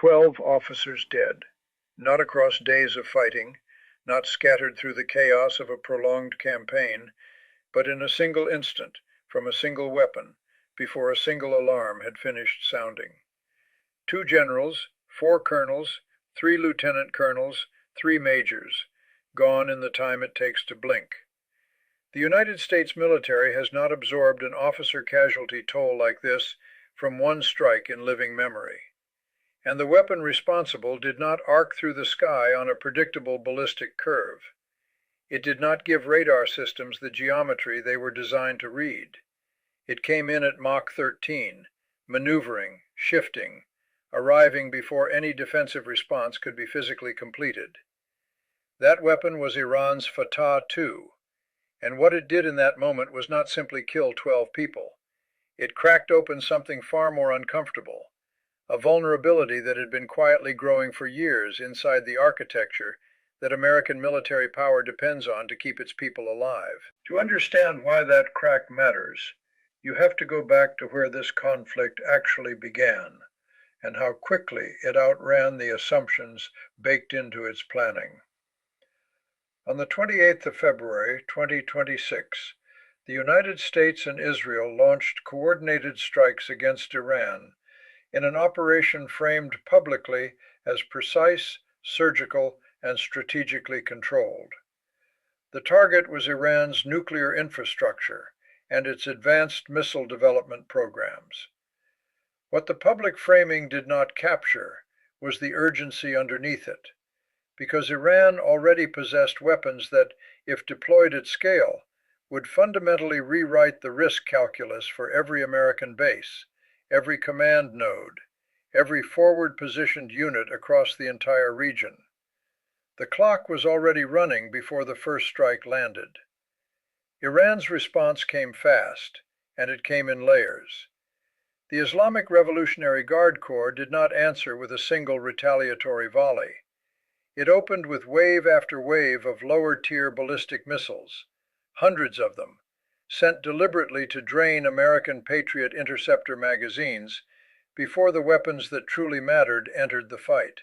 12 officers dead, not across days of fighting, not scattered through the chaos of a prolonged campaign, but in a single instant, from a single weapon, before a single alarm had finished sounding. 2 generals, 4 colonels, 3 lieutenant colonels, 3 majors, gone in the time it takes to blink. The United States military has not absorbed an officer casualty toll like this from one strike in living memory. And the weapon responsible did not arc through the sky on a predictable ballistic curve. It did not give radar systems the geometry they were designed to read. It came in at Mach 13, maneuvering, shifting, arriving before any defensive response could be physically completed. That weapon was Iran's Fattah-2, and what it did in that moment was not simply kill 12 people. It cracked open something far more uncomfortable, a vulnerability that had been quietly growing for years inside the architecture that American military power depends on to keep its people alive. To understand why that crack matters, you have to go back to where this conflict actually began, and how quickly it outran the assumptions baked into its planning. On the 28th of February, 2026, the United States and Israel launched coordinated strikes against Iran in an operation framed publicly as precise, surgical, and strategically controlled. The target was Iran's nuclear infrastructure and its advanced missile development programs. What the public framing did not capture was the urgency underneath it, because Iran already possessed weapons that, if deployed at scale, would fundamentally rewrite the risk calculus for every American base, every command node, every forward-positioned unit across the entire region. The clock was already running before the first strike landed. Iran's response came fast, and it came in layers. The Islamic Revolutionary Guard Corps did not answer with a single retaliatory volley. It opened with wave after wave of lower-tier ballistic missiles, hundreds of them, sent deliberately to drain American Patriot interceptor magazines before the weapons that truly mattered entered the fight.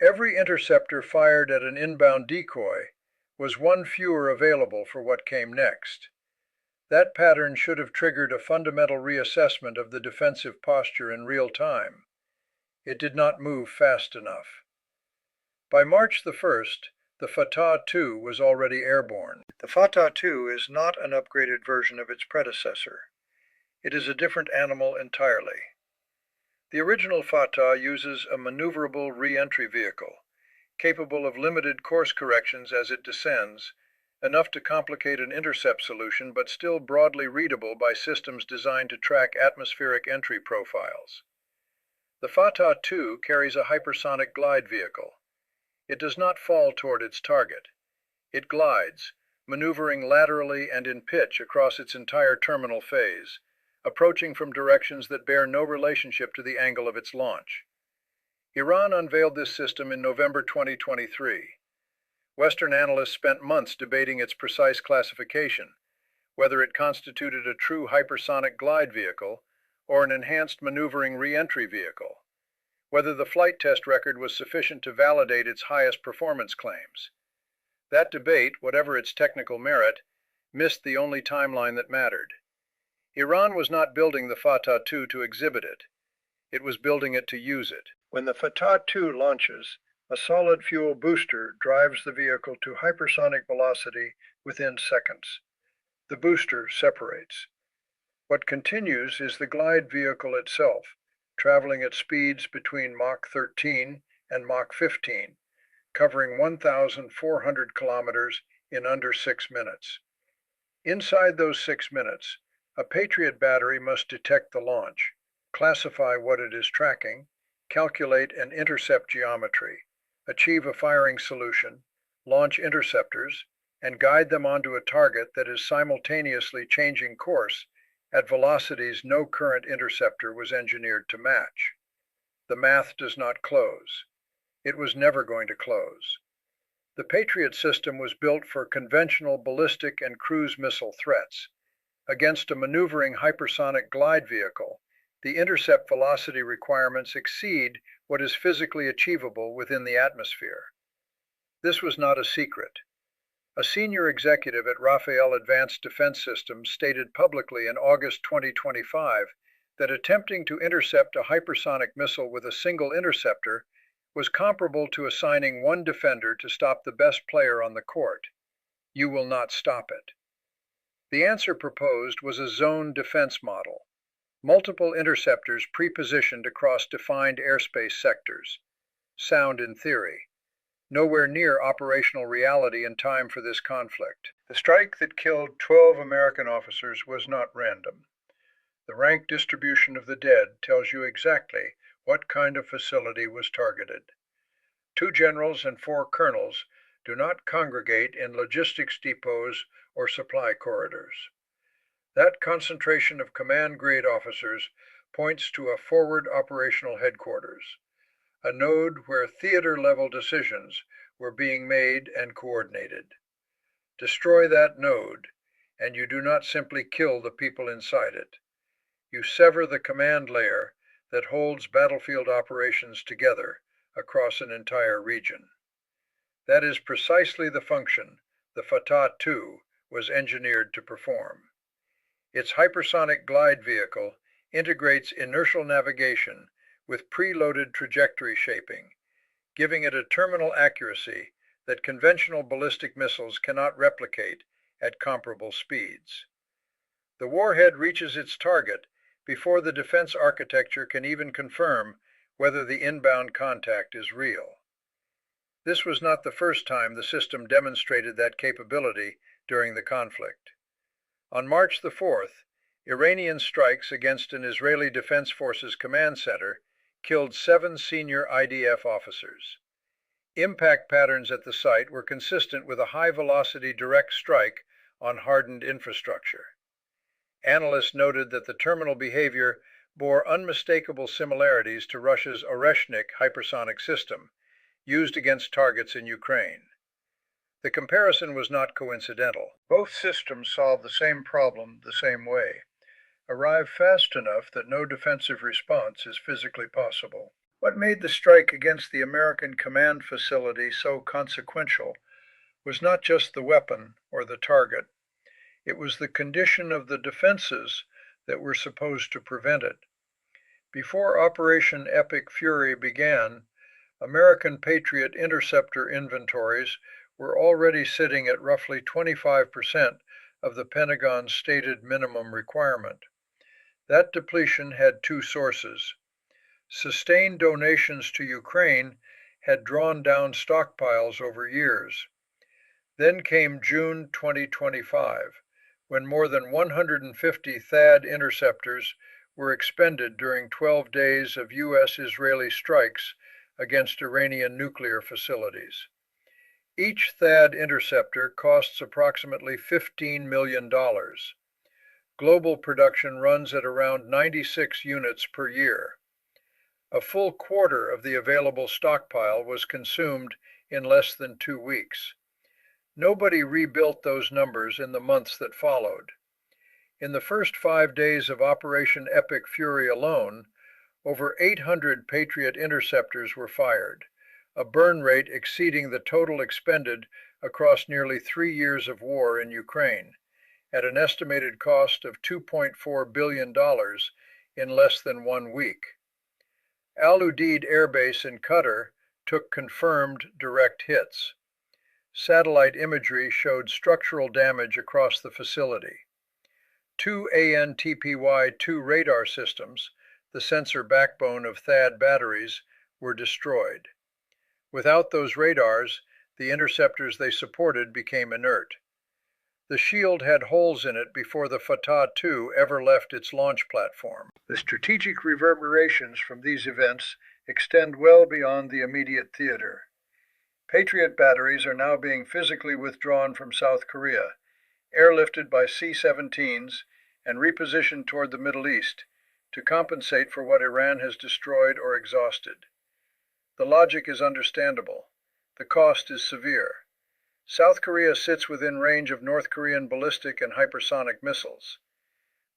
Every interceptor fired at an inbound decoy was one fewer available for what came next. That pattern should have triggered a fundamental reassessment of the defensive posture in real time. It did not move fast enough. By March the 1st, the Fattah-2 was already airborne. The Fattah-2 is not an upgraded version of its predecessor. It is a different animal entirely. The original Fattah uses a maneuverable re-entry vehicle, capable of limited course corrections as it descends, enough to complicate an intercept solution but still broadly readable by systems designed to track atmospheric entry profiles. The Fattah-2 carries a hypersonic glide vehicle. It does not fall toward its target. It glides, maneuvering laterally and in pitch across its entire terminal phase, approaching from directions that bear no relationship to the angle of its launch. Iran unveiled this system in November 2023. Western analysts spent months debating its precise classification, whether it constituted a true hypersonic glide vehicle or an enhanced maneuvering re-entry vehicle, whether the flight test record was sufficient to validate its highest performance claims. That debate, whatever its technical merit, missed the only timeline that mattered. Iran was not building the Fattah-2 to exhibit it. It was building it to use it. When the Fattah-2 launches, a solid fuel booster drives the vehicle to hypersonic velocity within seconds. The booster separates. What continues is the glide vehicle itself, traveling at speeds between Mach 13 and Mach 15, covering 1,400 kilometers in under 6 minutes. Inside those 6 minutes, a Patriot battery must detect the launch, classify what it is tracking, calculate an intercept geometry, achieve a firing solution, launch interceptors, and guide them onto a target that is simultaneously changing course at velocities no current interceptor was engineered to match. The math does not close. It was never going to close. The Patriot system was built for conventional ballistic and cruise missile threats. Against a maneuvering hypersonic glide vehicle, the intercept velocity requirements exceed what is physically achievable within the atmosphere. This was not a secret. A senior executive at Rafael Advanced Defense Systems stated publicly in August 2025 that attempting to intercept a hypersonic missile with a single interceptor was comparable to assigning one defender to stop the best player on the court. You will not stop it. The answer proposed was a zone defense model. Multiple interceptors pre-positioned across defined airspace sectors. Sound in theory. Nowhere near operational reality in time for this conflict. The strike that killed 12 American officers was not random. The rank distribution of the dead tells you exactly what kind of facility was targeted. 2 generals and 4 colonels do not congregate in logistics depots or supply corridors. That concentration of command-grade officers points to a forward operational headquarters, a node where theater-level decisions were being made and coordinated. Destroy that node, and you do not simply kill the people inside it. You sever the command layer that holds battlefield operations together across an entire region. That is precisely the function the Fattah-2 was engineered to perform. Its hypersonic glide vehicle integrates inertial navigation with preloaded trajectory shaping, giving it a terminal accuracy that conventional ballistic missiles cannot replicate at comparable speeds. The warhead reaches its target before the defense architecture can even confirm whether the inbound contact is real. This was not the first time the system demonstrated that capability during the conflict. On March the 4th, Iranian strikes against an Israeli Defense Forces command center killed 7 senior IDF officers. Impact patterns at the site were consistent with a high-velocity direct strike on hardened infrastructure. Analysts noted that the terminal behavior bore unmistakable similarities to Russia's Oreshnik hypersonic system, used against targets in Ukraine. The comparison was not coincidental. Both systems solve the same problem the same way. Arrive fast enough that no defensive response is physically possible. What made the strike against the American command facility so consequential was not just the weapon or the target. It was the condition of the defenses that were supposed to prevent it. Before Operation Epic Fury began, American Patriot interceptor inventories were already sitting at roughly 25% of the Pentagon's stated minimum requirement. That depletion had 2 sources. Sustained donations to Ukraine had drawn down stockpiles over years. Then came June 2025, when more than 150 THAAD interceptors were expended during 12 days of U.S.-Israeli strikes against Iranian nuclear facilities. Each THAAD interceptor costs approximately $15 million. Global production runs at around 96 units per year. A full quarter of the available stockpile was consumed in less than 2 weeks. Nobody rebuilt those numbers in the months that followed. In the first 5 days of Operation Epic Fury alone, over 800 Patriot interceptors were fired, a burn rate exceeding the total expended across nearly 3 years of war in Ukraine, at an estimated cost of $2.4 billion in less than 1 week. Al Udeid Air Base in Qatar took confirmed direct hits. Satellite imagery showed structural damage across the facility. 2 ANTPY-2 radar systems, the sensor backbone of THAAD batteries, were destroyed. Without those radars, the interceptors they supported became inert. The shield had holes in it before the Fattah-2 ever left its launch platform. The strategic reverberations from these events extend well beyond the immediate theater. Patriot batteries are now being physically withdrawn from South Korea, airlifted by C-17s and repositioned toward the Middle East to compensate for what Iran has destroyed or exhausted. The logic is understandable. The cost is severe. South Korea sits within range of North Korean ballistic and hypersonic missiles.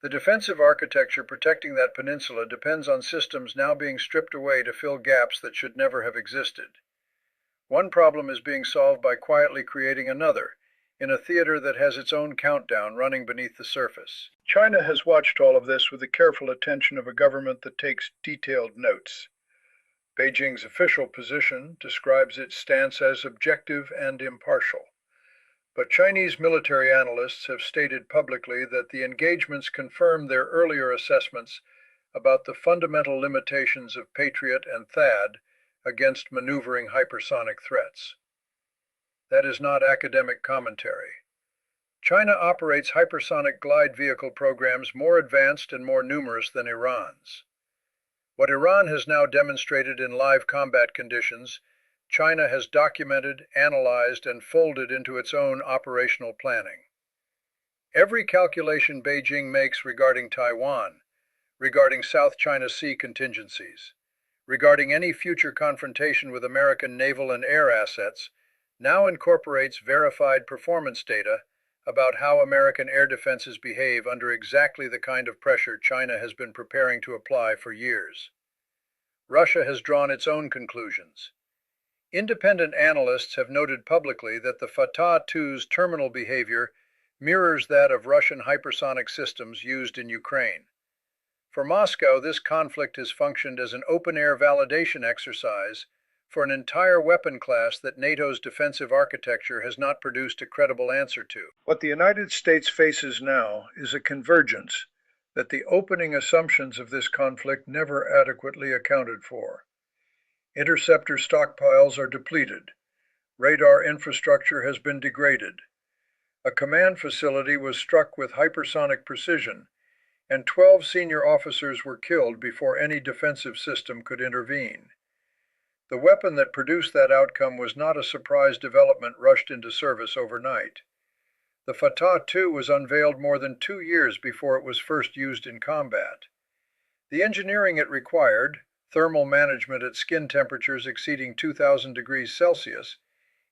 The defensive architecture protecting that peninsula depends on systems now being stripped away to fill gaps that should never have existed. One problem is being solved by quietly creating another, in a theater that has its own countdown running beneath the surface. China has watched all of this with the careful attention of a government that takes detailed notes. Beijing's official position describes its stance as objective and impartial. But Chinese military analysts have stated publicly that the engagements confirm their earlier assessments about the fundamental limitations of Patriot and THAAD against maneuvering hypersonic threats. That is not academic commentary. China operates hypersonic glide vehicle programs more advanced and more numerous than Iran's. What Iran has now demonstrated in live combat conditions, China has documented, analyzed, and folded into its own operational planning. Every calculation Beijing makes regarding Taiwan, regarding South China Sea contingencies, regarding any future confrontation with American naval and air assets, now incorporates verified performance data about how American air defenses behave under exactly the kind of pressure China has been preparing to apply for years. Russia has drawn its own conclusions. Independent analysts have noted publicly that the Fattah-2's terminal behavior mirrors that of Russian hypersonic systems used in Ukraine. For Moscow, this conflict has functioned as an open-air validation exercise for an entire weapon class that NATO's defensive architecture has not produced a credible answer to. What the United States faces now is a convergence that the opening assumptions of this conflict never adequately accounted for. Interceptor stockpiles are depleted. Radar infrastructure has been degraded. A command facility was struck with hypersonic precision, and 12 senior officers were killed before any defensive system could intervene. The weapon that produced that outcome was not a surprise development rushed into service overnight. The Fattah-2 was unveiled more than 2 years before it was first used in combat. The engineering it required, thermal management at skin temperatures exceeding 2,000 degrees Celsius,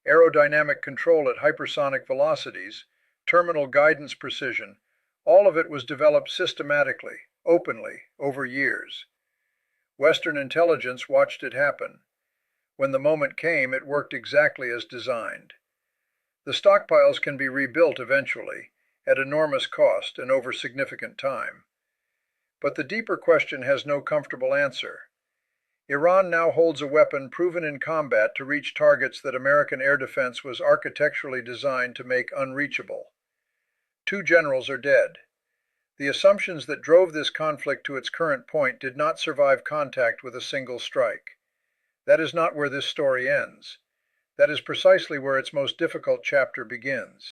aerodynamic control at hypersonic velocities, terminal guidance precision, all of it was developed systematically, openly, over years. Western intelligence watched it happen. When the moment came, it worked exactly as designed. The stockpiles can be rebuilt eventually, at enormous cost and over significant time. But the deeper question has no comfortable answer. Iran now holds a weapon proven in combat to reach targets that American air defense was architecturally designed to make unreachable. 2 generals are dead. The assumptions that drove this conflict to its current point did not survive contact with a single strike. That is not where this story ends. That is precisely where its most difficult chapter begins.